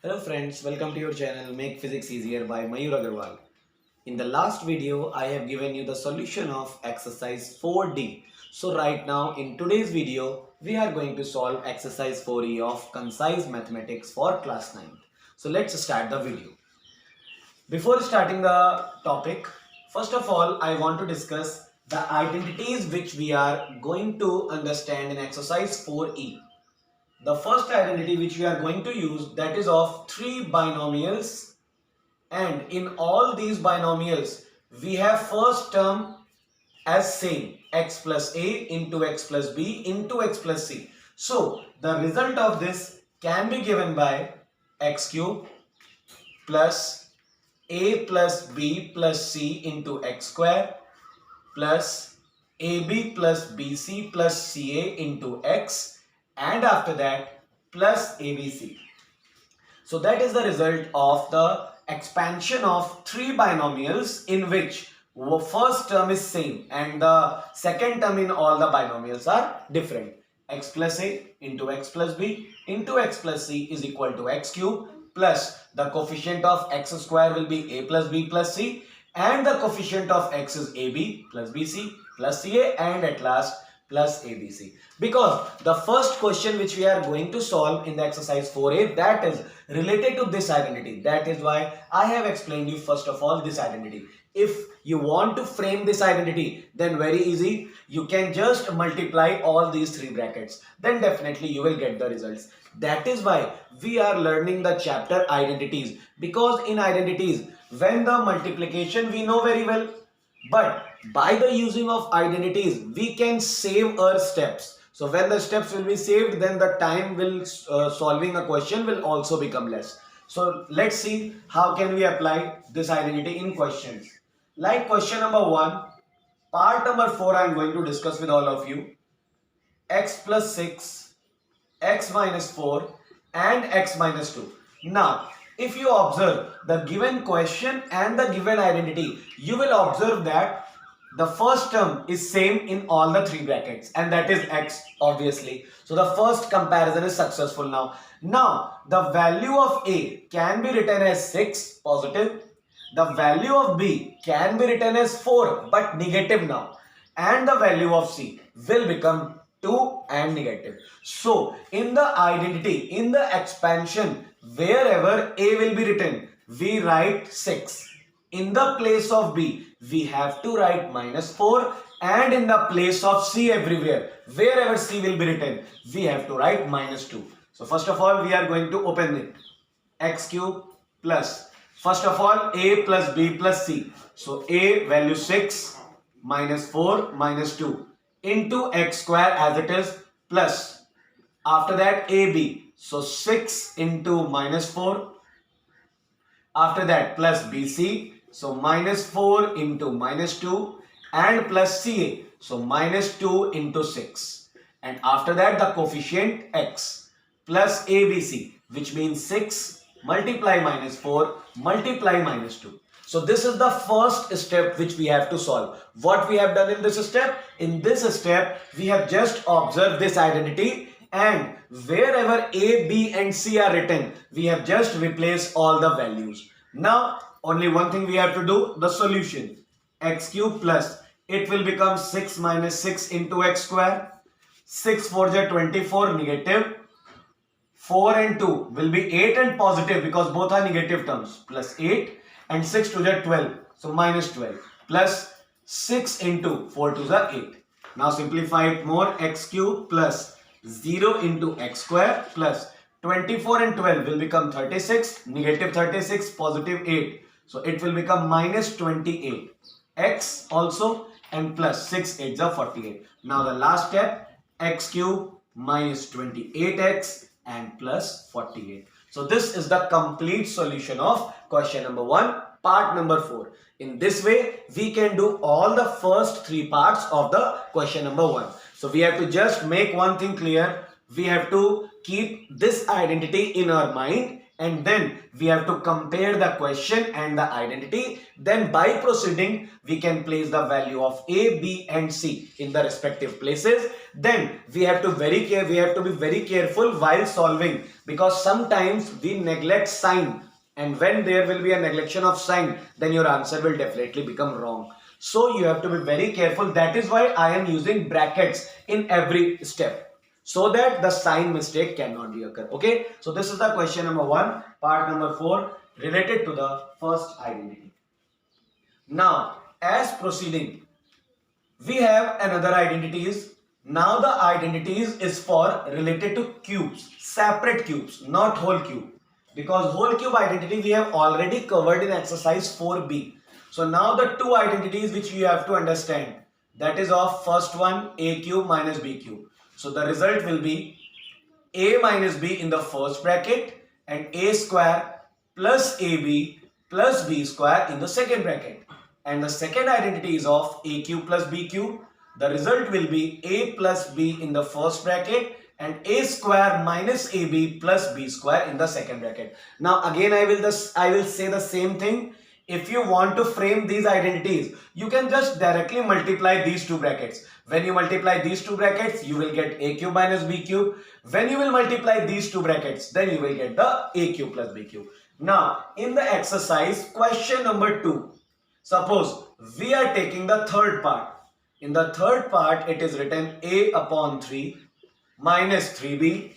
Hello friends, welcome to your channel Make Physics Easier by Mayur Agarwal. In the last video, I have given you the solution of exercise 4D. So right now in today's video, we are going to solve exercise 4E of Concise Mathematics for class 9. So let's start the video. Before starting the topic, first of all, I want to discuss the identities which we are going to understand in exercise 4E. The first identity which we are going to use, that is of three binomials, and in all these binomials we have first term as same, x plus a into x plus b into x plus c. So the result of this can be given by x cube plus a plus b plus c into x square plus ab plus bc plus ca into x, and after that plus abc. So that is the result of the expansion of three binomials in which first term is same and the second term in all the binomials are different. X plus a into x plus b into x plus c is equal to x cube plus the coefficient of x square will be a plus b plus c, and the coefficient of x is ab plus bc plus ca, and at last plus ABC. Because the first question which we are going to solve in the exercise 4A, that is related to this identity. That is why I have explained you first of all this identity. If you want to frame this identity, then very easy. You can just multiply all these three brackets. Then definitely you will get the results. That is why we are learning the chapter identities. Because in identities, when the multiplication we know very well, but by the using of identities, we can save our steps. So when the steps will be saved, then the time will solving a question will also become less. So let's see how can we apply this identity in questions. Like question number 1, part number 4 I am going to discuss with all of you. X plus 6, x minus 4 and x minus 2. Now, if you observe the given question and the given identity, you will observe that the first term is same in all the three brackets, and that is x obviously. So the first comparison is successful now. Now, the value of A can be written as 6 positive. The value of B can be written as 4 but negative now. And the value of C will become 2 and negative. So in the identity, in the expansion, wherever A will be written, we write 6. In the place of B, we have to write minus 4, and in the place of C everywhere, wherever C will be written, we have to write minus 2. So first of all, we are going to open it. X cube plus, first of all, A plus B plus C. So A value 6 minus 4 minus 2 into x square as it is plus, after that AB, so 6 into minus 4, after that plus BC, so minus 4 into minus 2, and plus CA, so minus 2 into 6, and after that the coefficient x plus ABC, which means 6 multiply minus 4 multiply minus 2. So this is the first step which we have to solve. What we have done in this step? In this step, we have just observed this identity, and wherever A, B and C are written, we have just replaced all the values. Now, only one thing we have to do, the solution. X cube plus, it will become 6 minus 6 into x square. 6 4 is 24 negative. 4 and 2 will be 8 and positive because both are negative terms, plus 8, and 6 to the 12, so minus 12, plus 6 into 4 to the 8. Now simplify it more, x cube plus 0 into x square plus 24 and 12 will become 36, negative 36, positive 8. So it will become minus 28, x also, and plus 6 8s are 48. Now the last step, x cube minus 28x and plus 48. So this is the complete solution of question number 1, part number 4. In this way, we can do all the first three parts of the question number 1. So we have to just make one thing clear. We have to keep this identity in our mind, and then we have to compare the question and the identity. Then by proceeding, we can place the value of A, B and C in the respective places. then we have to be very careful while solving, because sometimes we neglect sign, and when there will be a neglection of sign, then your answer will definitely become wrong. So you have to be very careful. That is why I am using brackets in every step, so that the sign mistake cannot be occur. Okay, so this is the question number 1, part number 4, related to the first identity. Now, as proceeding, we have another identities. Now the identities is for related to cubes, separate cubes, not whole cube, because whole cube identity we have already covered in exercise 4b. So now the two identities which you have to understand, that is of first one, a cube minus b cube. So the result will be a minus b in the first bracket and a square plus ab plus b square in the second bracket. And the second identity is of a cube plus b cube. The result will be a plus b in the first bracket and a square minus ab plus b square in the second bracket. Now again I will say the same thing. If you want to frame these identities, you can just directly multiply these two brackets. When you multiply these two brackets, you will get a cube minus b cube. When you will multiply these two brackets, then you will get the a cube plus b cube. Now, in the exercise, question number 2, suppose we are taking the third part. In the third part, it is written a upon 3 minus 3b.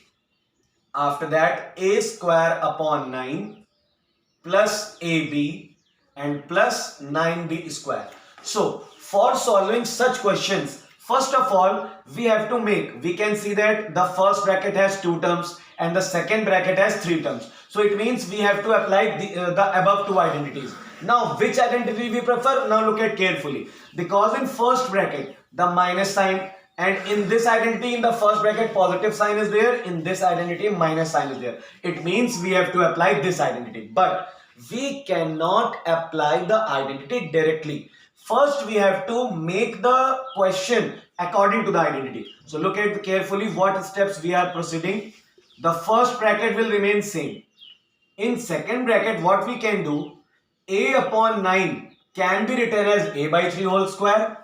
After that, a square upon 9 plus ab and plus 9b square. So, for solving such questions, first of all, we can see that the first bracket has 2 terms and the second bracket has 3 terms. So, it means we have to apply the above two identities. Now, which identity we prefer? Now, look at carefully. Because in first bracket, the minus sign, and in this identity, in the first bracket, positive sign is there. In this identity, minus sign is there. It means we have to apply this identity. But we cannot apply the identity directly. First, we have to make the question according to the identity. So, look at carefully what steps we are proceeding. The first bracket will remain same. In second bracket, what we can do, a upon 9 can be written as a by 3 whole square,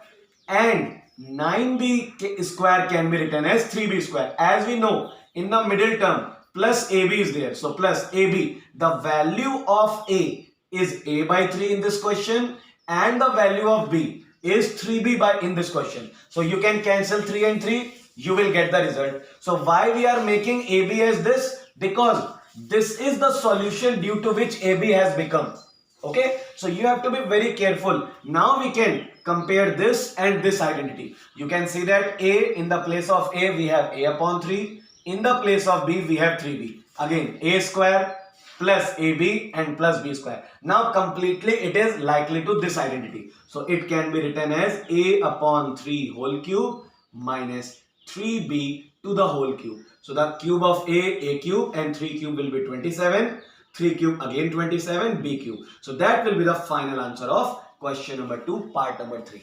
and 9b square can be written as 3b square. As we know, in the middle term, plus ab is there. So plus ab, the value of a is a by 3 in this question, and the value of b is 3b by in this question. So you can cancel 3 and 3, you will get the result. So why we are making ab as this? Because this is the solution due to which ab has become. Okay, so you have to be very careful. Now we can compare this and this identity. You can see that a, in the place of a we have a upon 3. In the place of b we have 3b. Again, a square plus ab and plus b square. Now completely it is likely to this identity. So it can be written as a upon 3 whole cube minus 3b to the whole cube. So the cube of a cube, and 3 cube will be 27. 3 cube again 27, b cube. So that will be the final answer of question number 2, part number 3.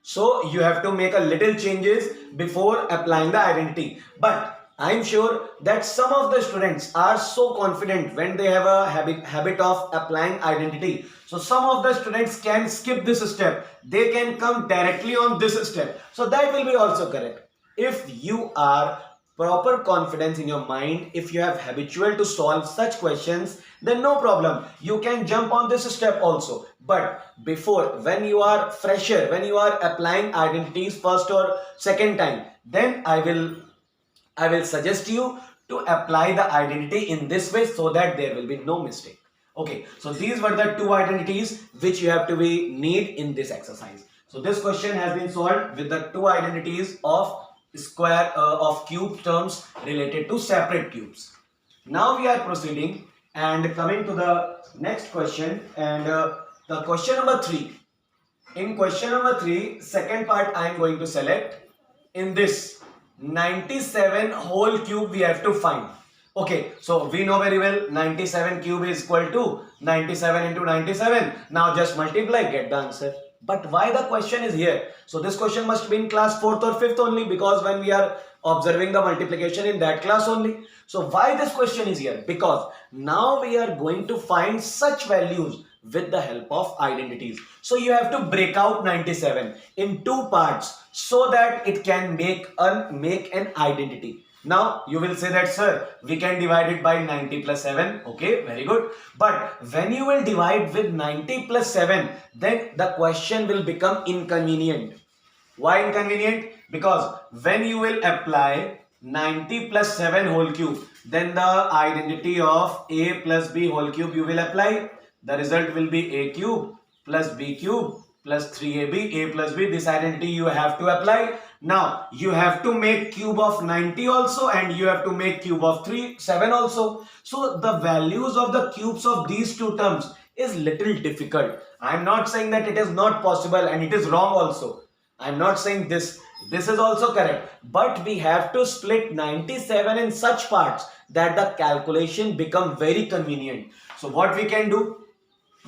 So you have to make a little changes before applying the identity. But I am sure that some of the students are so confident when they have a habit of applying identity. So some of the students can skip this step. They can come directly on this step. So that will be also correct. If you are proper confidence in your mind, if you have habitual to solve such questions, then no problem, you can jump on this step also. But before, when you are fresher, when you are applying identities first or second time, then I will suggest you to apply the identity in this way, so that there will be no mistake. Okay, so these were the two identities which you have to need in this exercise. So this question has been solved with the two identities of square of cube terms related to separate cubes. Now we are proceeding and coming to the next question, and the question number 3. In question number 3, second part I am going to select. In this 97 whole cube we have to find. Okay, so we know very well 97 cube is equal to 97 into 97. Now just multiply, get the answer. But why the question is here? So this question must be in class 4th or 5th only, because when we are observing the multiplication in that class only. So why this question is here? Because now we are going to find such values with the help of identities. So you have to break out 97 in two parts so that it can make an identity. Now you will say that, sir, we can divide it by 90 plus 7. Okay, very good. But when you will divide with 90 plus 7, then the question will become inconvenient. Why inconvenient? Because when you will apply 90 plus 7 whole cube, then the identity of a plus b whole cube you will apply. The result will be a cube plus b cube plus 3ab, a plus b. This identity you have to apply. Now you have to make cube of 90 also, and you have to make cube of 7 also. So the values of the cubes of these two terms is little difficult. I am not saying that it is not possible and it is wrong also. I am not saying this is also correct, but we have to split 97 in such parts that the calculation become very convenient. So what we can do,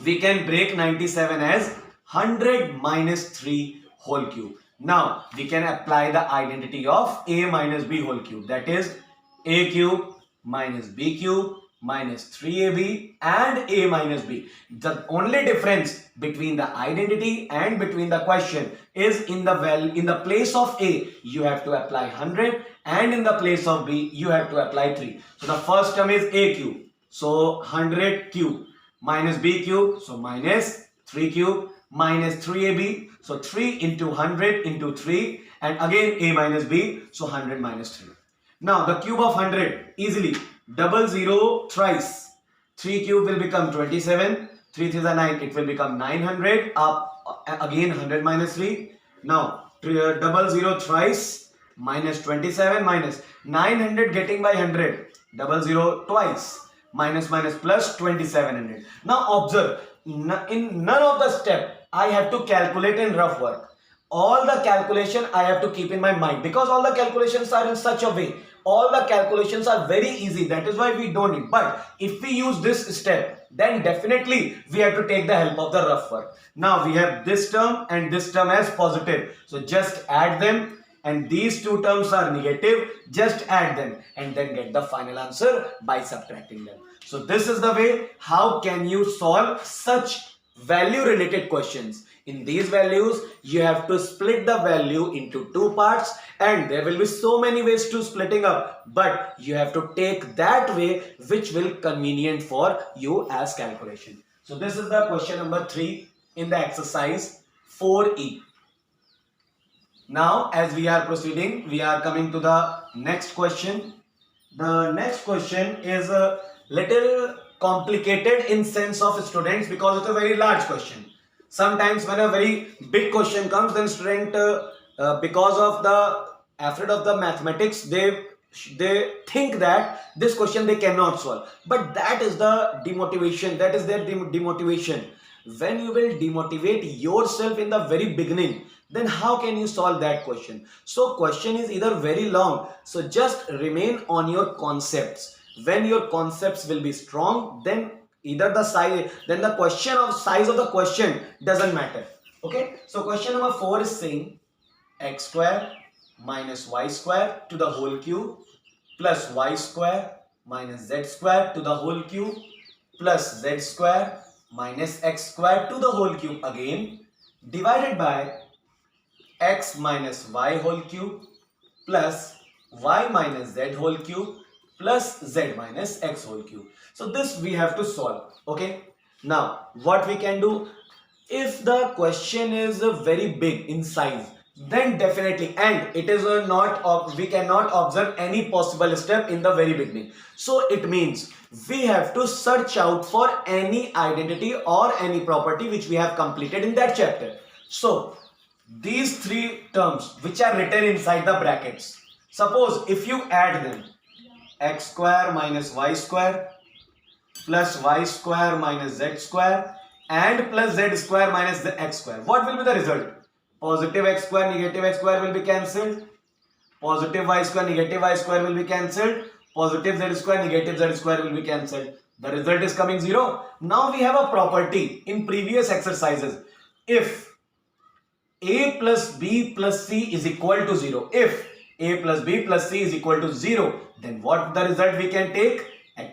we can break 97 as 100 minus 3 whole cube. Now we can apply the identity of a minus b whole cube, that is a cube minus b cube minus 3ab and a minus b. The only difference between the identity and between the question is in the place of a you have to apply 100 and in the place of b you have to apply 3. So the first term is a cube, so 100 cube minus b cube, so minus 3 cube minus 3ab, so 3 into 100 into 3, and again a minus b, so 100 minus 3. Now the cube of 100, easily double 0 thrice, 3 cube will become 27, 3 3 is 9, it will become 900, up again 100 minus 3. Now double 0 thrice minus 27 minus 900 getting by 100, double 0 twice, minus plus 2700. Now observe, in none of the step I have to calculate in rough work. All the calculation I have to keep in my mind, because all the calculations are in such a way. All the calculations are very easy. That is why we don't need. But if we use this step, then definitely we have to take the help of the rough work. Now we have this term and this term as positive. So just add them, and these two terms are negative. Just add them and then get the final answer by subtracting them. So this is the way how can you solve such value related questions. In these values, you have to split the value into two parts, and there will be so many ways to splitting up, but you have to take that way which will convenient for you as calculation. So this is the question number 3 in the exercise 4E. Now as we are proceeding, we are coming to the next question. The next question is a little complicated in sense of students, because it's a very large question. Sometimes when a very big question comes, then student because of the afraid of the mathematics, they think that this question they cannot solve. But that is the demotivation, that is their demotivation. When you will demotivate yourself in the very beginning, then how can you solve that question? So question is either very long, so just remain on your concepts. When your concepts will be strong, then either the size, then the question of size of the question doesn't matter. Okay, so question number 4 is saying x square minus y square to the whole cube plus y square minus z square to the whole cube plus z square minus x square to the whole cube again divided by x minus y whole cube plus y minus z whole cube plus z minus x whole cube. So this we have to solve. Okay, now what we can do, if the question is very big in size, then definitely, and it is not, we cannot observe any possible step in the very beginning. So it means we have to search out for any identity or any property which we have completed in that chapter. So these three terms which are written inside the brackets, suppose if you add them, x square minus y square plus y square minus z square and plus z square minus the x square, what will be the result? Positive x square, negative x square will be cancelled. Positive y square, negative y square will be cancelled. Positive z square, negative z square will be cancelled. The result is coming 0. Now we have a property in previous exercises. If a plus b plus c is equal to 0, if a plus b plus c is equal to 0, then what the result we can take? A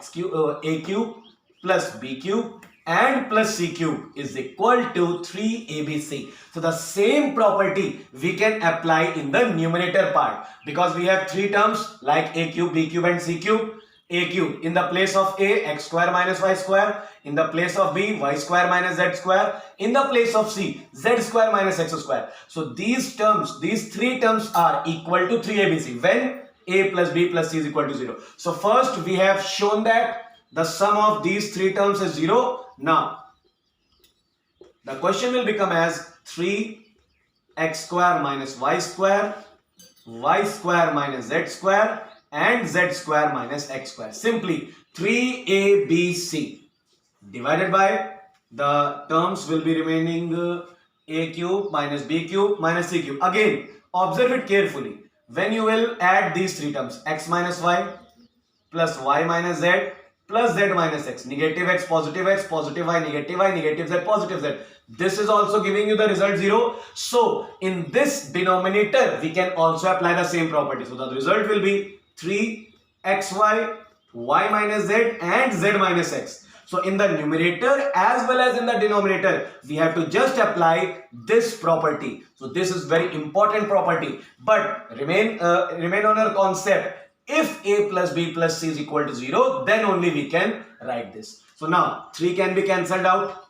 cube plus b cube and plus c cube is equal to 3abc. So the same property we can apply in the numerator part, because we have three terms like a cube, b cube and c cube. A cube, in the place of a, x square minus y square. In the place of b, y square minus z square. In the place of c, z square minus x square. So these terms, these three terms are equal to 3abc when a plus b plus c is equal to 0. So first we have shown that the sum of these three terms is 0. Now the question will become as 3x square minus y square minus z square and z square minus x square. Simply 3abc divided by the terms will be remaining a cube minus b cube minus c cube. Again, observe it carefully. When you will add these three terms, x minus y plus y minus z plus z minus x, negative x, positive y, negative z, positive z. This is also giving you the result 0. So in this denominator, we can also apply the same property. So the result will be 3xy, y minus z and z minus x. So in the numerator as well as in the denominator, we have to just apply this property. So this is very important property. But remain on our concept. If a plus b plus c is equal to 0, then only we can write this. So now 3 can be cancelled out.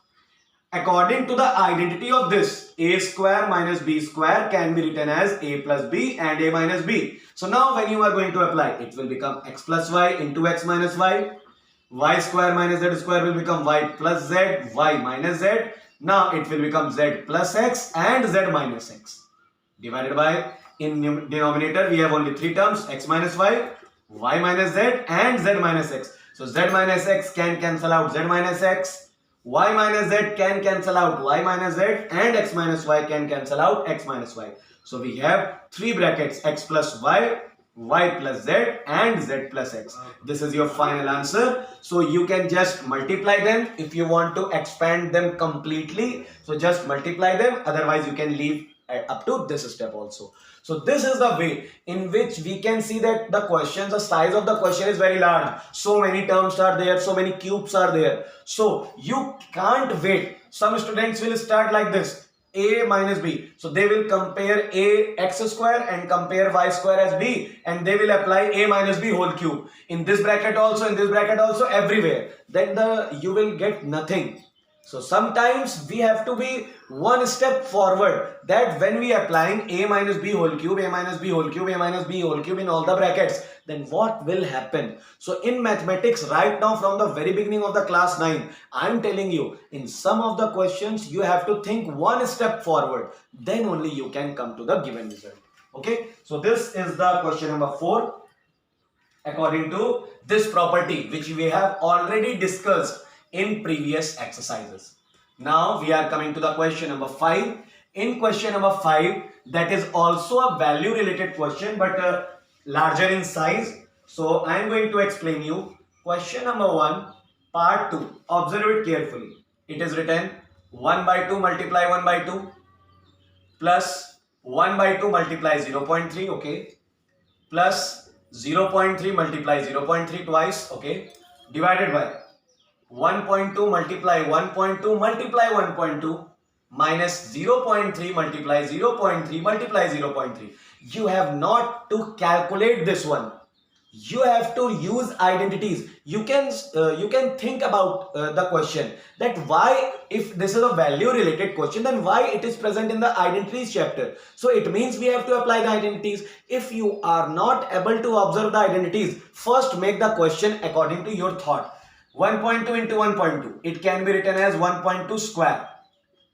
According to the identity of this, a square minus b square can be written as a plus b and a minus b. So now when you are going to apply, it will become x plus y into x minus y. Y square minus z square will become y plus z, y minus z. Now it will become z plus x and z minus x. Divided by, in denominator we have only three terms, x minus y minus z and z minus x. So z minus x can cancel out z minus x. Y minus z can cancel out y minus z and x minus y can cancel out x minus y. So we have three brackets, x plus y plus z and z plus x. This is your final answer. So you can just multiply them if you want to expand them completely. So just multiply them, otherwise you can leave up to this step also. So this is the way in which we can see that the size of the question is very large. So many terms are there, so many cubes are there. So you can't wait. Some students will start like this, a minus b. So they will compare a x square and compare y square as b, and they will apply a minus b whole cube. In this bracket also, everywhere. Then you will get nothing. So sometimes we have to be one step forward, that when we applying a minus b whole cube, a minus b whole cube, a minus b whole cube in all the brackets, then what will happen? So in mathematics right now, from the very beginning of the class 9, I am telling you, in some of the questions you have to think one step forward, then only you can come to the given result. Okay, so this is the question number 4 according to this property which we have already discussed in previous exercises. Now we are coming to the question number 5. In question number 5, that is also a value related question but larger in size. So I am going to explain you question number 1 part 2. Observe it carefully. It is written 1 by 2 multiply 1 by 2 plus 1 by 2 multiply 0.3, okay, plus 0.3 multiply 0.3 twice, okay, divided by 1.2 multiply 1.2 multiply 1.2 minus 0.3 multiply 0.3 multiply 0.3. You have not to calculate this one. You have to use identities. You can think about the question, that why, if this is a value related question, then why it is present in the identities chapter. So it means we have to apply the identities. If you are not able to observe the identities, first make the question according to your thought. 1.2 into 1.2, it can be written as 1.2 square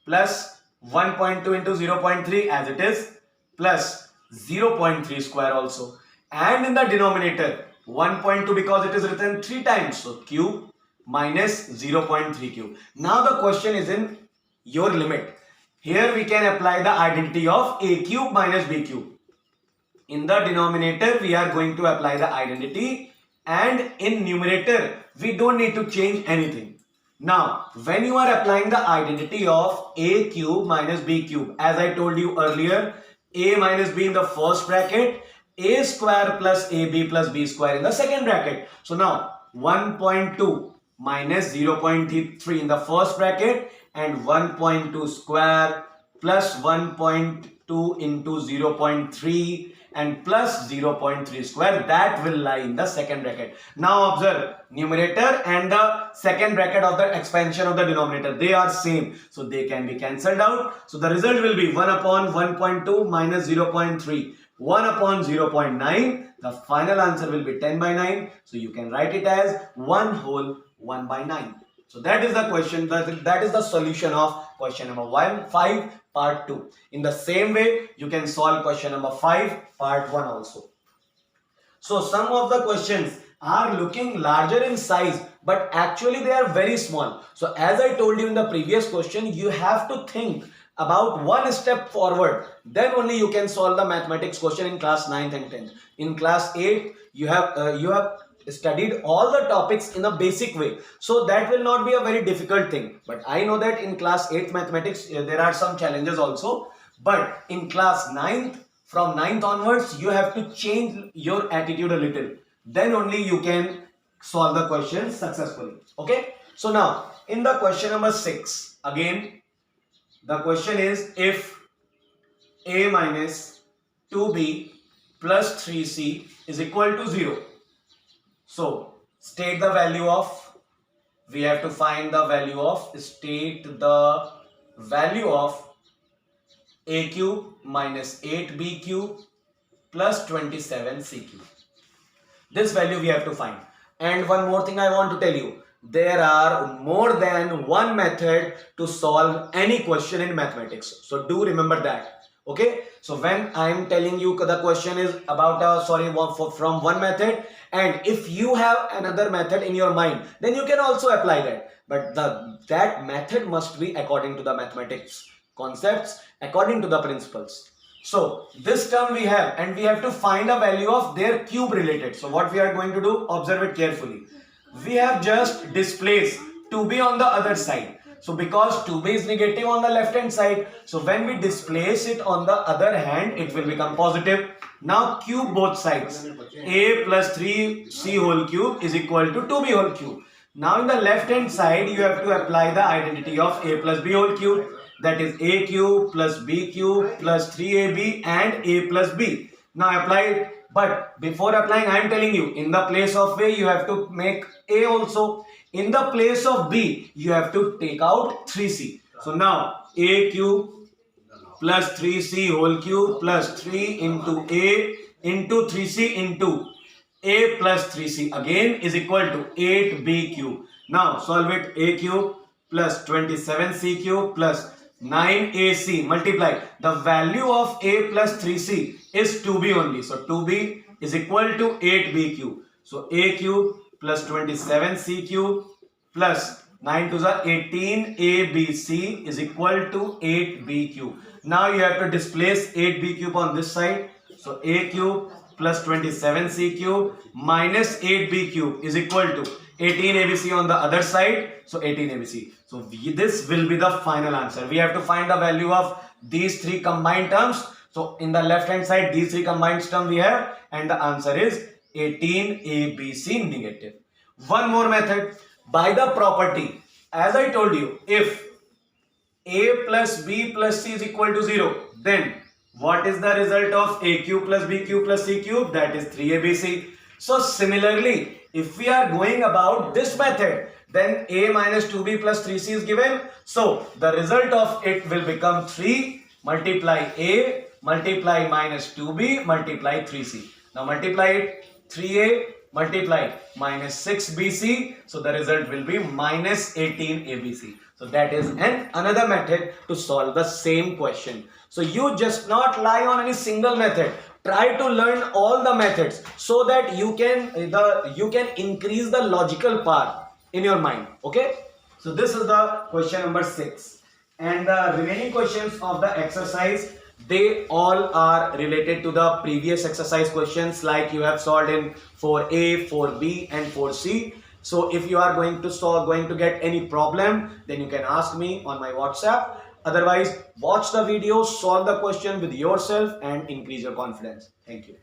plus 1.2 into 0.3 as it is, plus 0.3 square also. And in the denominator 1.2, because it is written 3 times, so cube minus 0.3 cube. Now the question is in your limit. Here we can apply the identity of a cube minus b cube. In the denominator we are going to apply the identity, and in numerator we don't need to change anything. Now when you are applying the identity of a cube minus b cube, as I told you earlier, a minus b in the first bracket, a square plus ab plus b square in the second bracket. So now 1.2 minus 0.3 in the first bracket and 1.2 square plus 1.2 into 0.3 and plus 0.3 square, that will lie in the second bracket. Now observe, numerator and the second bracket of the expansion of the denominator, they are same, so they can be cancelled out. So the result will be 1 upon 1.2 minus 0.3, 1 upon 0.9. The final answer will be 10 by 9. So you can write it as 1 whole 1 by 9. So that is the question, that is the solution of question number 5 part 2. In the same way, you can solve question number 5 part 1 also. So some of the questions are looking larger in size, but actually they are very small. So as I told you in the previous question, you have to think about one step forward, then only you can solve the mathematics question in class 9th and 10th. In class 8, you have studied all the topics in a basic way, so that will not be a very difficult thing. But I know that in class 8th mathematics there are some challenges also, but in class 9th, from 9th onwards, you have to change your attitude a little, then only you can solve the question successfully. Okay, so now in the question number 6, again the question is, if a minus 2b plus 3c is equal to 0. So state the value of, we have to find the value of, state the value of a cube minus 8b cube plus 27c cube. This value we have to find. And one more thing I want to tell you, there are more than one method to solve any question in mathematics. So do remember that. Okay, so when I am telling you the question is about from one method, and if you have another method in your mind, then you can also apply that. But that method must be according to the mathematics concepts, according to the principles. So this term we have, and we have to find a value of their cube related. So what we are going to do, observe it carefully. We have just displaced 2b on the other side. So because 2b is negative on the left hand side, so when we displace it on the other hand, it will become positive. Now cube both sides. A plus 3c whole cube is equal to 2b whole cube. Now in the left hand side, you have to apply the identity of a plus b whole cube. That is a cube plus b cube plus 3ab and a plus b. Now apply it. But before applying, I am telling you, in the place of a, you have to make a also. In the place of b, you have to take out 3c. So now a cube plus 3c whole cube plus 3 into a into 3c into a plus 3c again is equal to 8b cube. Now solve it. A cube plus 27c cube plus 9ac multiply. The value of a plus 3c is 2b only. So 2b is equal to 8b cube. So a cube plus 27c cube plus 9 to the 18 abc is equal to 8b cube. Now you have to displace 8b cube on this side. So a cube plus 27c cube minus 8b cube is equal to 18 ABC on the other side. So 18 ABC. So this will be the final answer. We have to find the value of these three combined terms. So in the left hand side, these three combined terms we have, and the answer is 18 ABC negative. One more method, by the property. As I told you, if a plus b plus c is equal to 0, then what is the result of a cube plus b cube plus c cube? That is 3abc. So similarly, if we are going about this method, then a minus 2b plus 3c is given. So the result of it will become 3 multiply a multiply minus 2b multiply 3c. Now multiply it, 3a multiply minus 6bc. So the result will be minus 18abc. So that is another method to solve the same question. So you just not rely on any single method. Try to learn all the methods so that you can increase the logical power in your mind. Okay. So this is the question number 6, and the remaining questions of the exercise, they all are related to the previous exercise questions, like you have solved in 4a, 4b and 4c. So if you are going to get any problem, then you can ask me on my WhatsApp. Otherwise, watch the video, solve the question with yourself and increase your confidence. Thank you.